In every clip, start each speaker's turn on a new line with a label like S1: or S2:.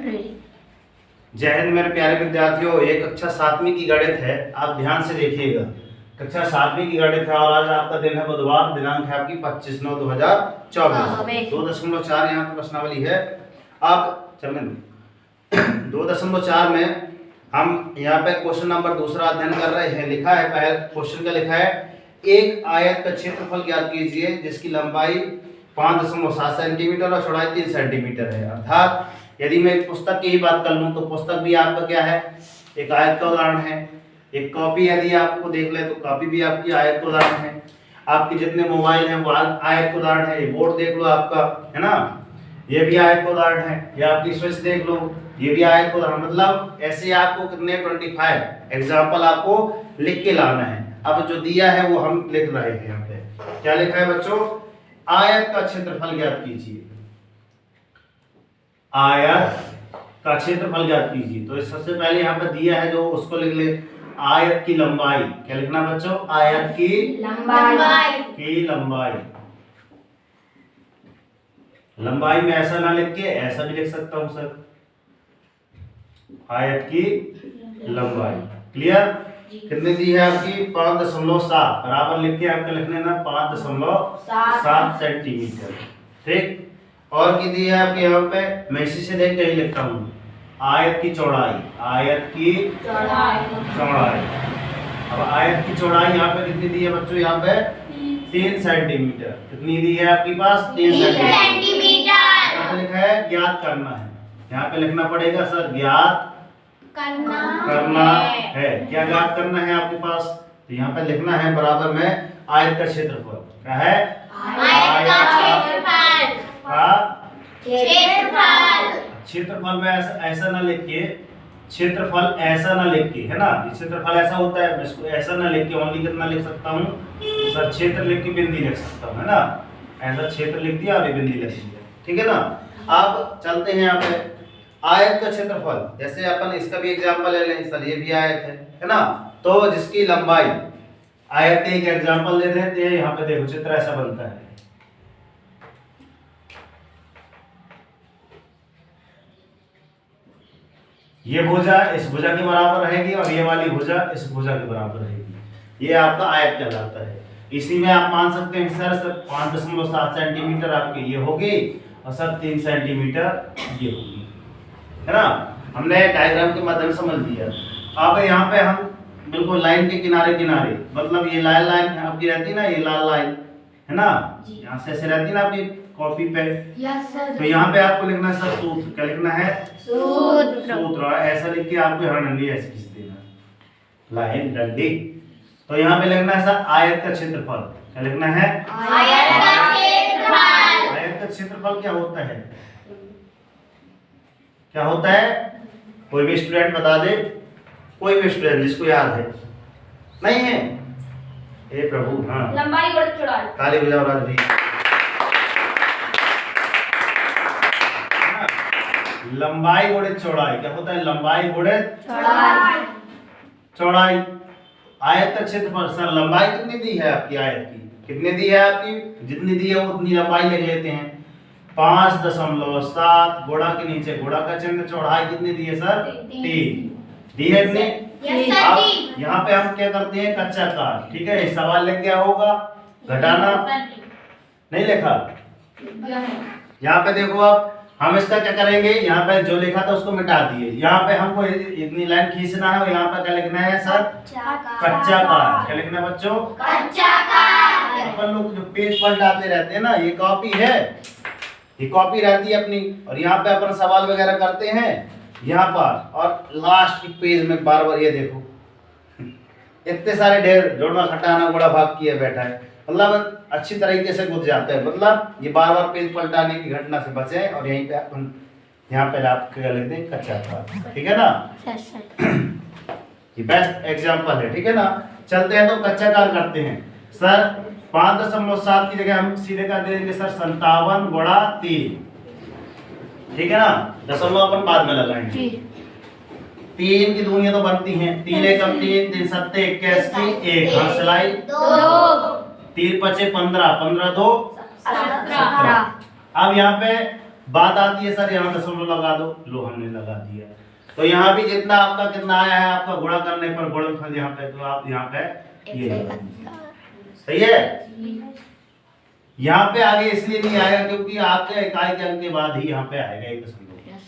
S1: जय हिंद मेरे प्यारे विद्यार्थियों, ये कक्षा 7वीं की गणित है। आप ध्यान से देखिएगा, कक्षा 7वीं की गणित है और आज आपका दिन है बुधवार, दिनांक है आपकी 25/9/2024। 2.4 यहाँ पर प्रश्नावली है। आप चलें 2.4 में हम यहाँ पे क्वेश्चन नंबर दूसरा अध्ययन कर रहे हैं। लिखा है, पहले क्वेश्चन का लिखा है, एक आयत का क्षेत्रफल ज्ञात कीजिए जिसकी लंबाई 5.7 सेंटीमीटर और चौड़ाई 3 सेंटीमीटर है। अर्थात यदि मैं पुस्तक की ही बात कर लूं तो पुस्तक भी आपका क्या है, एक आयत का उदाहरण है। एक कॉपी यदि आपको देख ले तो कॉपी भी आपकी आयत का उदाहरण है। आपके जितने मोबाइल हैं वो आयत का उदाहरण है। ये बोर्ड देख लो आपका, है ना, ये भी आयत का उदाहरण है। ये आपकी स्विच देख लो, ये भी आयत का उदाहरण। मतलब ऐसे आपको कितने 25 एग्जाम्पल आपको लिख के लाना है। अब जो दिया है वो हम लिख रहे हैं। यहाँ पे क्या लिखा है बच्चों, आयत का क्षेत्रफल ज्ञात कीजिए। आयत का क्षेत्रफल ज्ञात कीजिए। तो सबसे पहले यहाँ पर दिया है जो उसको लिख ले, आयत की लंबाई। क्या लिखना बच्चों, आयत की लंबाई। लंबाई में ऐसा ना लिख के ऐसा भी लिख सकता हूं सर, आयत की लंबाई। क्लियर? कितनी दी है आपकी, 5.7 बराबर लिख के आपका लिख लेना 5.7 सेंटीमीटर। ठीक। और की दी है आपके यहाँ पे, मैं इसी से देख के ही लिखता हूँ, आयत की चौड़ाई। आयत की चौड़ाई। अब आयत की चौड़ाई यहाँ पे कितनी दी है बच्चों, यहाँ पे 3 सेंटीमीटर। कितनी दी है आपके पास, 3 सेंटीमीटर। यहाँ पे लिखा है ज्ञात करना है। यहाँ पे लिखना पड़ेगा सर, ज्ञात करना है। क्या ज्ञात करना है आपके पास, तो यहाँ पे लिखना है बराबर में आयत का क्षेत्रफल। क्या है, आयत का क्षेत्रफल में ऐसा ना लिख के, क्षेत्रफल ऐसा ना लिख के, है ना, क्षेत्रफल ऐसा होता है, मैं इसको ऐसा ना लिख के ओनली कितना लिख सकता हूँ सर, क्षेत्र लिख के बिंदी लिख सकता हूँ, है ना। ऐसा क्षेत्र लिख दिया और ये बिंदी लिख दिया, ठीक है ना। अब चलते हैं यहाँ पे, आयत का क्षेत्रफल। जैसे अपन इसका भी एग्जांपल ले लें सर, ये भी आयत है ना। तो जिसकी लंबाई, आयत के एक एग्जांपल ले देते हैं। यहाँ पे देखो चित्र ऐसा बनता है, ये भुजा इस भुजा के बराबर रहेगी और ये वाली भुजा इस भुजा के बराबर रहेगी। ये आपका आयत कहलाता है। इसी में आप मान सकते हैं सर 5.7 सेंटीमीटर आपके ये होगी और सर 3 सेंटीमीटर ये होगी, है ना। हमने डायग्राम के माध्यम से समझ लिया। अब यहाँ पे हम बिल्कुल लाइन के किनारे किनारे, मतलब ये लाल लाइन आपकी रहती है ना, ये लाल लाइन है ना, यहाँ से ऐसे रहती है ना आपकी कॉपी पे। तो यहाँ पे आपको लिखना है सर सूत्र। क्या लिखना है, सूत्र। ऐसा लिख के आपको यहाँ डंडी ऐसे खींच देना, लाइन डंडी। तो यहाँ पे लिखना है सर आयत का क्षेत्रफल। क्या लिखना है, आयत का क्षेत्रफल क्या होता है, क्या होता है, कोई भी स्टूडेंट बता दे, कोई भी स्टूडेंट जिसको याद है। नहीं है, हे प्रभु, हाँ, लंबाई गुणा चौड़ाई। ताली बजाओ राज भाई। लंबाई गुणे चौड़ाई। क्या होता है, लंबाई गुणे चौड़ाई। आयत का क्षेत्रफल सर, लंबाई कितनी दी है आपकी, आयत की कितनी दी है आपकी, जितनी दी है उतनी लंबाई लिख लेते हैं। 5.7 गुणा के नीचे गुणा का चिन्ह, चौड़ाई कितनी दी है सर, 3 दी है इतनी। अब यहाँ पे हम क्या करते हैं, कच्चा कार। ठीक है, इस सवाल लिख क्या होगा, घटाना नहीं लिखा। यहाँ पे देखो, अब हम इसका क्या करेंगे, यहाँ पे जो लिखा था उसको मिटा दिए। यहाँ पे हमको इतनी लाइन खींचना है और यहाँ पे क्या लिखना है सर, कच्चा कार। क्या लिखना है बच्चों, कच्चा कार। अपन लोग जो पेज पलटाते रहते हैं ना, ये कॉपी है, ये कॉपी रहती है अपनी, और यहाँ पे अपन सवाल वगैरह करते हैं यहाँ पर, और लास्ट की पेज में बार बार ये देखो इतने सारे ढेर, जोड़ना घटाना गुणा भाग किया बैठा है। मतलब अच्छी तरीके से गुज जाते हैं। मतलब ये बार बार पेज पलटाने की घटना से बचे, और यहीं पे अपन यहाँ पे आप क्या लिखते हैं, कच्चा कार। ठीक है ना, ये बेस्ट एग्जांपल है। ठीक है ना, चलते हैं तो कच्चा कार करते हैं सर। 5.7 की जगह हम सीधे कर देंगे सर 57 गुणा 3। ठीक है ना, दशमलव अपन बाद में लगाएंगे। 3 की दूनियां तो बनती हैं, 3 एकम 3, 3 सत्ते 21 की 1 हाथ सिलाई 2, 3 पचे 15, 15 2 17। अब यहाँ पे बात आती है सर यहाँ दशमलव लगा दो, लो हमने लगा दिया। तो यहाँ भी जितना आपका कितना आया है आपका गुणा करने पर गुणनफल यहाँ पे, तो आप यहाँ पे ये सही है। यहाँ पे आगे इसलिए नहीं आएगा क्योंकि आपके इकाई के अंक के बाद ही यहाँ पे आएगा 1.2,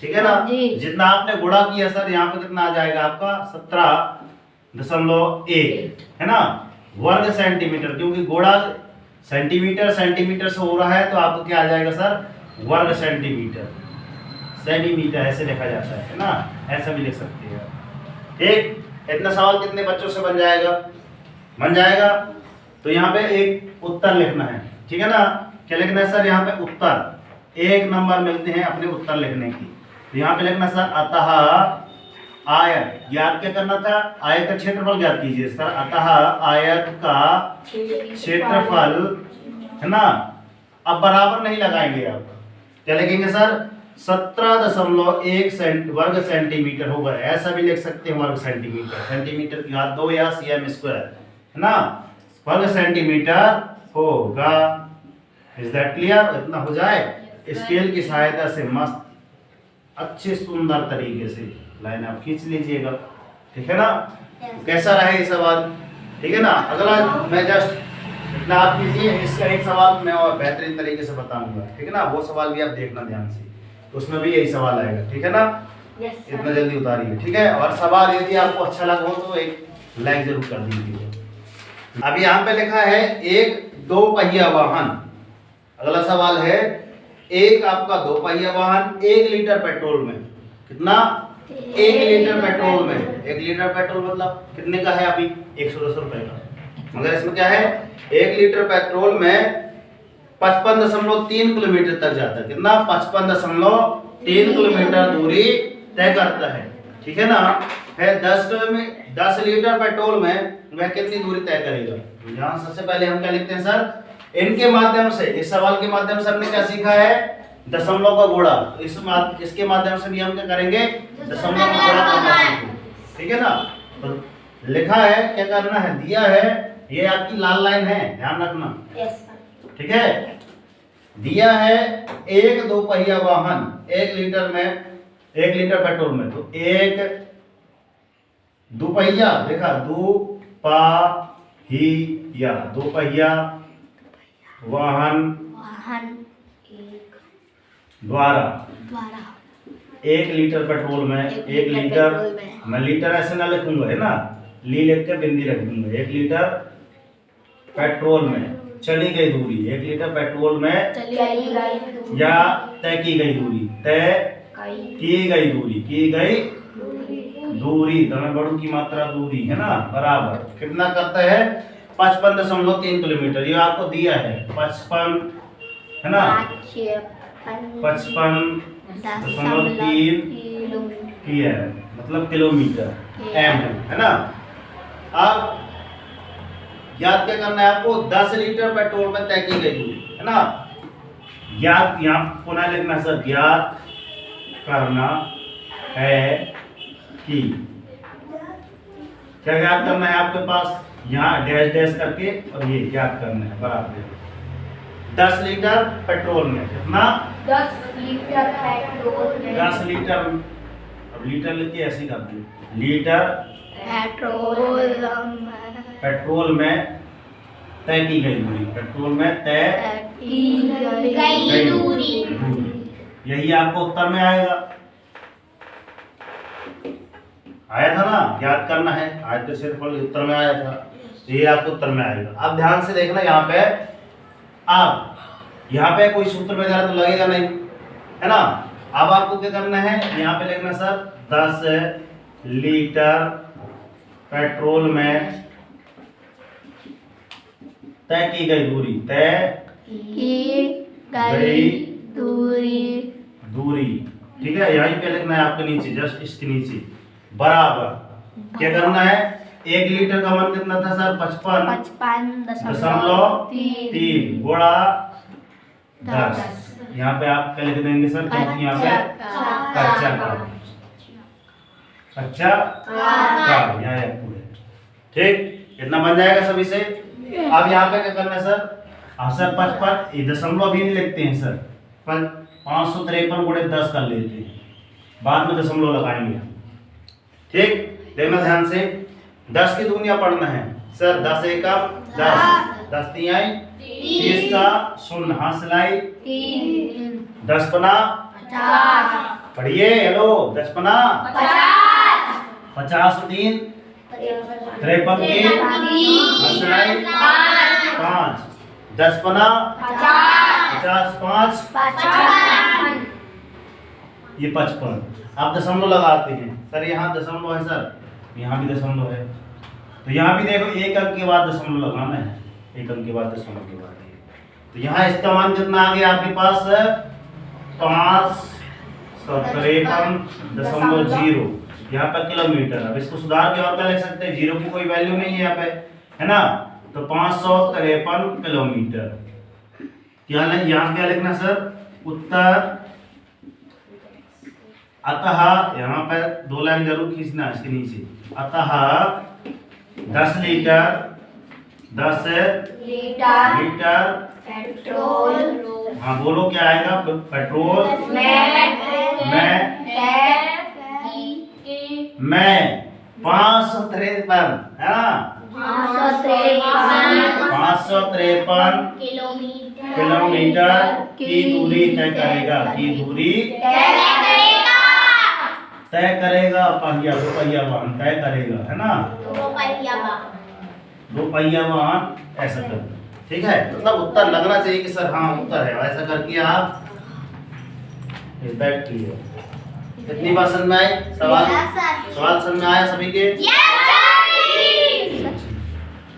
S1: ठीक है ना। जितना आपने गुणा किया सर यहाँ पे कितना आ जाएगा आपका 17.1 है ना, वर्ग सेंटीमीटर, क्योंकि गुणा सेंटीमीटर सेंटीमीटर से हो रहा है तो आपको क्या आ जाएगा सर वर्ग सेंटीमीटर, सेंटीमीटर ऐसे लिखा जाता है ना, ऐसा भी लिख सकते हैं। ठीक, इतना सवाल कितने बच्चों से बन जाएगा, बन जाएगा। तो यहाँ पे एक उत्तर लिखना है, ठीक है ना। क्या लिखना है सर यहाँ पे उत्तर, 1 नंबर मिलते हैं अपने उत्तर लिखने की। तो यहाँ पे लिखना सर अतः आयत, याद क्या करना था, आयत का क्षेत्रफल ज्ञात कीजिए सर। अतः आयत का क्षेत्रफल है ना, अब बराबर नहीं लगाएंगे आप, क्या लिखेंगे सर 17.1 वर्ग सेंटीमीटर होगा, ऐसा भी लिख सकते हैं वर्ग सेंटीमीटर, सेंटीमीटर की घात 2 या cm स्क्वायर है ना, वर्ग सेंटीमीटर होगा। Is that clear? इतना हो जाए, स्केल की सहायता से मस्त अच्छे सुंदर तरीके से लाइन आप खींच लीजिएगा, ठीक है ना। कैसा रहा ये सवाल, ठीक है ना। अगला मैं जस्ट इतना आप कीजिए, इसका एक सवाल मैं और बेहतरीन तरीके से बताऊंगा, ठीक है ना। वो सवाल भी आप देखना ध्यान से, उसमें भी यही सवाल आएगा, ठीक है ना। इतना जल्दी उतारिए, ठीक है। और सवाल यदि आपको अच्छा लगा हो तो एक लाइक जरूर कर दीजिए। अब यहाँ पे लिखा है एक 2 पहिया वाहन, अगला सवाल है एक आपका 2 पहिया वाहन 1 लीटर पेट्रोल में, कितना 1 लीटर पेट्रोल में, 1 लीटर पेट्रोल मतलब कितने का है अभी 110 रुपए का, मगर इसमें क्या है 1 लीटर पेट्रोल में 55.3 किलोमीटर तक जाता है, कितना 55.3 किलोमीटर दूरी तय करता है, ठीक है ना। है 10 लीटर पेट्रोल में वह कितनी दूरी तय करेगा। यहाँ सबसे पहले हम क्या लिखते हैं सर, इनके माध्यम से, इस सवाल के माध्यम से हमने क्या सीखा है दशमलव का गुणा, तो इसके माध्यम से भी हम क्या करेंगे दशमलव का गुणा करना सीखेंगे, ठीक है ना। तो लिखा है क्या करना है, दिया है, ये आपकी लाल लाइन है ध्यान रखना, ठीक है। दिया है एक 2 पहिया वाहन 1 लीटर में 1 लीटर पेट्रोल में, तो एक 2 पहिया देखा 2 पहिया 2 पहिया वाहन द्वारा 1 लीटर पेट्रोल में 1 लीटर, मैं लीटर ऐसे ना लिखूंगा है ना, ली लिख के बिंदी रख दूंगा। 1 लीटर पेट्रोल में चली गई दूरी, 1 लीटर पेट्रोल में या तय की गई दूरी, तय की गई दूरी, की गई दूरी, दमे बड़ू की मात्रा दूरी है ना, बराबर कितना करता है 55.3 किलोमीटर, ये आपको दिया है 55 है ना, 55.3 की है मतलब किलोमीटर एम है ना। अब याद क्या करना है आपको, 10 लीटर पेट्रोल में तय की गई दूरी है ना, याद यहाँ पुनः लिखना सर, ज्ञात करना है कि, क्या याद करना है आपके पास, यहाँ डैश डैश करके और ये याद करना है बराबर 10 लीटर पेट्रोल में कितना
S2: 10 लीटर पेट्रोल में
S1: 10 लीटर, अब लीटर लेके ऐसे कर दो, लीटर पेट्रोल में तय की गई दूरी, पेट्रोल में तय
S2: की गई दूरी,
S1: यही आपको उत्तर में आएगा, आया था ना, याद करना है, आज तो सिर्फ उत्तर में आया था, ये आपको उत्तर में आएगा। अब ध्यान से देखना यहाँ पे, अब यहाँ पे कोई सूत्र वगैरह तो लगेगा नहीं है ना। अब आपको क्या करना है, यहाँ पे लिखना सर 10 लीटर पेट्रोल में तय की गई दूरी, तय
S2: की गई दूरी,
S1: ठीक है। यहीं पे लिखना है आपके नीचे, जस्ट इसके नीचे बराबर, क्या करना है 1 लीटर का मान कितना था सर 55.3 गुणा 10, यहाँ पे आप क्या लिख देंगे सर, क्योंकि यहाँ पे कच्चा का यहाँ पूरे, ठीक, इतना बन जाएगा सभी से। अब यहाँ पे क्या करना है सर, सर 55 दशमलव भी नहीं लिखते हैं सर, 553 गुणे 10 कर लेते हैं, बाद में दशमलव लगाएंगे। ठीक, देखना ध्यान से। 10 की दूनिया पढ़ना है सर। 10 एकम 10, 10 तिहाई 30 का 0 हाथ सिलाई 10 पना
S2: 50
S1: पढ़िए। हेलो 10 पना 50 3 53 के हाथ सिलाई 5 10 पना 50 5 ये 55। आप दशमलव लगाते हैं सर, यहाँ दशमलव है सर, यहाँ भी दशमलव है, तो यहाँ भी देखो एक अंक के बाद दशमलव लगाना है, एक अंक के बाद दशमलव के बाद। तो यहाँ इसका मान कितना आ गया आपके पास 553.0, यहाँ पर किलोमीटर। अब इसको सुधार के और क्या लिख सकते हैं, जीरो की कोई वैल्यू नहीं है यहाँ पे, है ना, तो 553 किलोमीटर। क्या नहीं, यहाँ क्या लिखना सर, उत्तर। अतः यहाँ पर 2 लाइन जरूर खींचना इसके नीचे, अतः 10 लीटर 10 लीटर
S2: पेट्रोल,
S1: हाँ बोलो क्या आएगा, पेट्रोल मैं 553 है ना, 553 किलोमीटर की दूरी तय करेगा, की दूरी तय करेगा, पहिया 2 पहिया वाहन तय करेगा, है ना, 2 पहिया वाहन ऐसा कर। ठीक है, मतलब उत्तर लगना चाहिए कि सर हाँ उत्तर है, ऐसा करके आप बैठ कीजिए। कितनी बार समझ में आए सवाल, सवाल समझ में आया सभी के?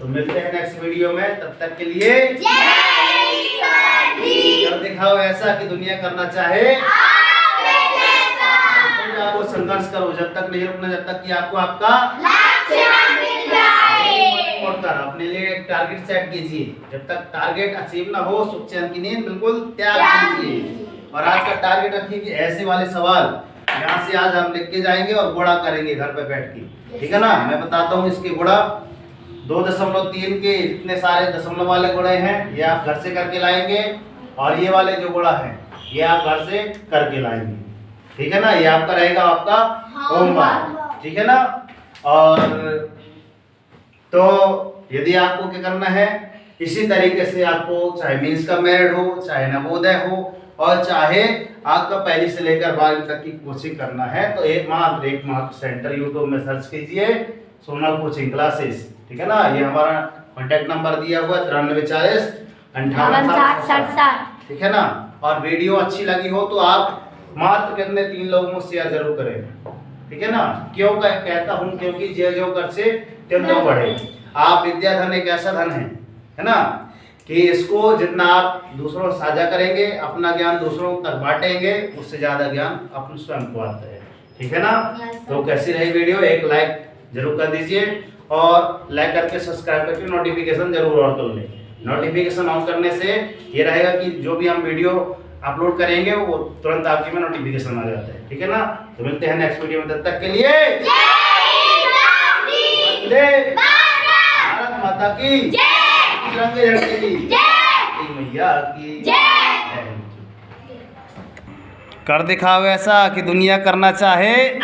S1: तो मिलते हैं नेक्स्ट वीडियो में, तब तक के लिए कर दिखाओ ऐसा कि दुनिया करना चाहे। आपको संघर्ष करो, जब तक नहीं रुकना, जब तक कि आपको आपका अपने लिए एक टारगेट सेट कीजिए। जब तक टारगेट अचीव ना हो, सुख चैन की नींद बिल्कुल त्याग कीजिए। और आज का टारगेट रखिए कि ऐसे वाले सवाल यहाँ से आज हम लिख के जाएंगे और गुणा करेंगे घर पे बैठ के। ठीक है ना, मैं बताता हूँ इसके गुणा। 2.3 के इतने सारे दशमलव वाले गुणे हैं, ये आप घर से करके लाएंगे, और ये वाले जो गुणा है ये आप घर से करके लाएंगे। ठीक है ना, ये आपका रहेगा आपका होमवर्क। ठीक है ना, और तो यदि आपको क्या करना है, इसी तरीके से आपको चाहे मीन्स का मेरिट हो, चाहे नवोदय हो, और चाहे आपका पहली से लेकर 12वीं तक की कोचिंग करना है, तो एकमात्र सेंटर यूट्यूब में सर्च कीजिए, सोनल कोचिंग क्लासेस। ठीक है ना, ये हमारा कॉन्टैक्ट नंबर दिया हुआ है 9340 58 ठीक है ना। और वीडियो अच्छी लगी हो तो आप मात्र कितने 3 लोगों को शेयर जरूर करें। ठीक है ना, क्यों कहता हूँ, क्योंकि जो कर से त्यों बढ़े। आप विद्याधन एक ऐसा धन है ना, कि इसको जितना आप दूसरों से साझा करेंगे, अपना ज्ञान दूसरों तक बांटेंगे, उससे ज्यादा ज्ञान अपने स्वयं को आता है। ठीक है ना, तो कैसी रही वीडियो, एक लाइक जरूर कर दीजिए, और लाइक करके सब्सक्राइब करके नोटिफिकेशन जरूर ऑन कर लें। नोटिफिकेशन ऑन करने से ये रहेगा कि जो भी हम वीडियो अपलोड करेंगे वो तुरंत आपके में नोटिफिकेशन आ जाता है। ठीक है ना, तो मिलते हैं नेक्स्ट वीडियो में, तब तक के लिए भारत माता की तिरंगे झंडे की मैया की कर दिखाओ ऐसा कि दुनिया करना चाहे।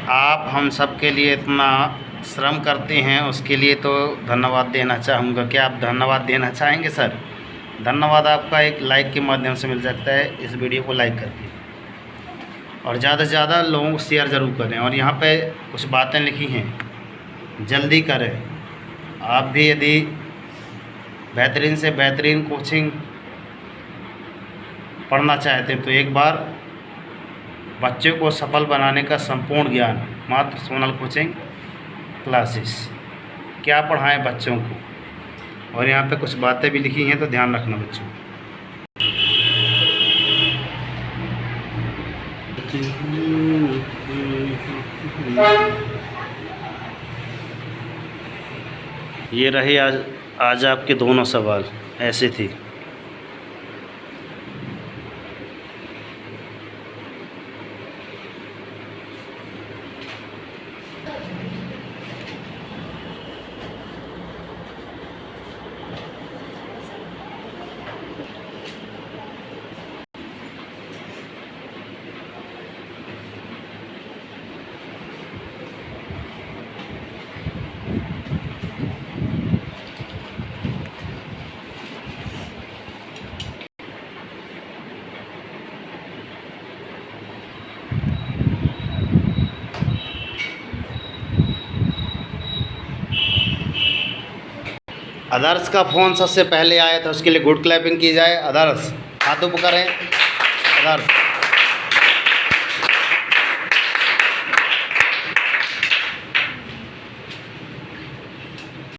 S1: आप हम सब के लिए इतना श्रम करते हैं, उसके लिए तो धन्यवाद देना चाहूँगा। क्या आप धन्यवाद देना चाहेंगे सर? धन्यवाद आपका एक लाइक के माध्यम से मिल सकता है, इस वीडियो को लाइक करके, और ज़्यादा से ज़्यादा लोगों को शेयर ज़रूर करें। और यहाँ पे कुछ बातें लिखी हैं, जल्दी करें। आप भी यदि बेहतरीन से बेहतरीन कोचिंग पढ़ना चाहते हैं तो एक बार बच्चे को सफल बनाने का संपूर्ण ज्ञान मात्र सोनल कोचिंग क्लासेस। क्या पढ़ाएं बच्चों को, और यहाँ पे कुछ बातें भी लिखी हैं, तो ध्यान रखना बच्चों। ये रहे आज आपके दोनों सवाल। ऐसी थी। आदर्श का फ़ोन सबसे पहले आया था, उसके लिए गुड क्लैपिंग की जाए। आदर्श हाथ ऊपर करें। आदर्श